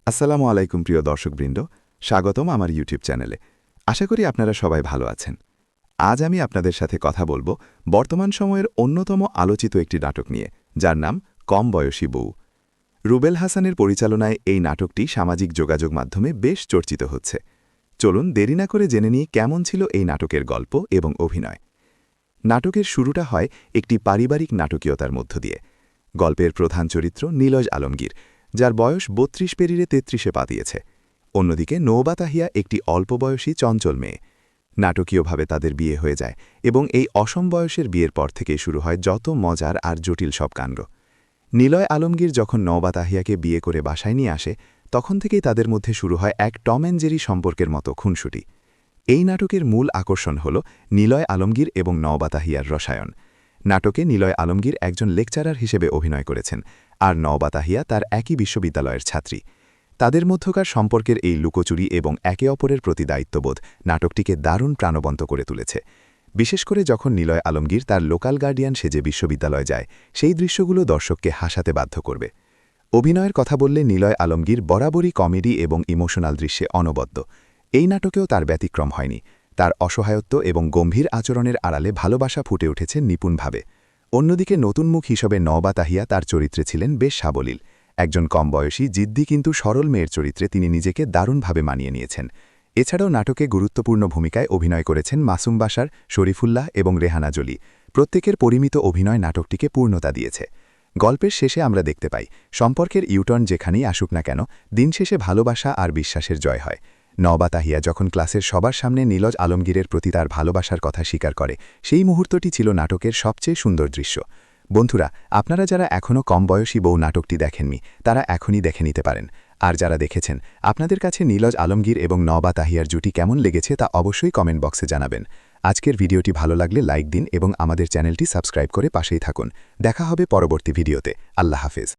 আসসালামু আলাইকুম প্রিয় দর্শকবৃন্দ, স্বাগতম আমার ইউটিউব চ্যানেলে। আশা করি আপনারা সবাই ভালো আছেন। আজ আমি আপনাদের সাথে কথা বলবো বর্তমান সময়ের অন্যতম আলোচিত একটি নাটক নিয়ে, যার নাম কম বয়সী বউ। রুবেল হাসানের পরিচালনায় এই নাটকটি সামাজিক যোগাযোগ মাধ্যমে বেশ চর্চিত হচ্ছে। চলুন দেরি না করে জেনে নিই কেমন ছিল এই নাটকের গল্প এবং অভিনয়। নাটকের শুরুটা হয় একটি পারিবারিক নাটকীয়তার মধ্য দিয়ে। গল্পের প্রধান চরিত্র নীলজ আলমগীর, যার বয়স ৩২ পেরিয়ে ৩৩-এ পা দিয়েছে। অন্যদিকে নওবা তাহিয়া একটি অল্প বয়সী চঞ্চল মেয়ে। নাটকীয়ভাবে তাদের বিয়ে হয়ে যায় এবং এই অসম বয়সের বিয়ের পর থেকেই শুরু হয় যত মজার আর জটিল সব কাণ্ড। নিলয় আলমগীর যখন নওবা তাহিয়াকে বিয়ে করে বাসায় নিয়ে আসে, তখন থেকেই তাদের মধ্যে শুরু হয় এক টম অ্যান্ড জেরি সম্পর্কের মতো খুনসুটি। এই নাটকের মূল আকর্ষণ হল নিলয় আলমগীর এবং নওবা তাহিয়ার রসায়ন। নাটকে নিলয় আলমগীর একজন লেকচারার হিসেবে অভিনয় করেছেন, আর নওবা তাহিয়া তার একই বিশ্ববিদ্যালয়ের ছাত্রী। তাদের মধ্যকার সম্পর্কের এই লুকোচুরি এবং একে অপরের প্রতি দায়িত্ববোধ নাটকটিকে দারুণ প্রাণবন্ত করে তুলেছে। বিশেষ করে যখন নিলয় আলমগীর তার লোকাল গার্ডিয়ান সেজে বিশ্ববিদ্যালয়ে যায়, সেই দৃশ্যগুলো দর্শককে হাসাতে বাধ্য করবে। অভিনয়ের কথা বললে নিলয় আলমগীর বরাবরই কমেডি এবং ইমোশনাল দৃশ্যে অনবদ্য। এই নাটকেও তার ব্যতিক্রম হয়নি। তার অসহায়ত্ব এবং গম্ভীর আচরণের আড়ালে ভালোবাসা ফুটে উঠেছে নিপুণভাবে। অন্যদিকে নতুন মুখ হিসেবে নওবা তাহিয়া তার চরিত্রে ছিলেন বেশ সাবলীল। একজন কম বয়সী, জিদ্দি কিন্তু সরল মেয়ের চরিত্রে তিনি নিজেকে দারুণভাবে মানিয়ে নিয়েছেন। এছাড়াও নাটকে গুরুত্বপূর্ণ ভূমিকায় অভিনয় করেছেন মাসুম বাশার, শরীফুল্লাহ এবং রেহানা জলি। প্রত্যেকের পরিমিত অভিনয় নাটকটিকে পূর্ণতা দিয়েছে। গল্পের শেষে আমরা দেখতে পাই, সম্পর্কের ইউটার্ন যেখানেই আসুক না কেন, দিন শেষে ভালোবাসা আর বিশ্বাসের জয় হয়। নওবা তাহিয়া যখন ক্লাসের সবার সামনে নীলজ আলমগীরের প্রতি তার ভালোবাসার কথা স্বীকার করে, সেই মুহূর্তটি ছিল নাটকের সবচেয়ে সুন্দর দৃশ্য। বন্ধুরা, আপনারা যারা এখনও কম বয়সী বউ নাটকটি দেখেননি, তারা এখনই দেখে নিতে পারেন। আর যারা দেখেছেন, আপনাদের কাছে নীলজ আলমগীর এবং নওবা তাহিয়ার জুটি কেমন লেগেছে তা অবশ্যই কমেন্ট বক্সে জানাবেন। আজকের ভিডিওটি ভালো লাগলে লাইক দিন এবং আমাদের চ্যানেলটি সাবস্ক্রাইব করে পাশেই থাকুন। দেখা হবে পরবর্তী ভিডিওতে। আল্লাহ হাফেজ।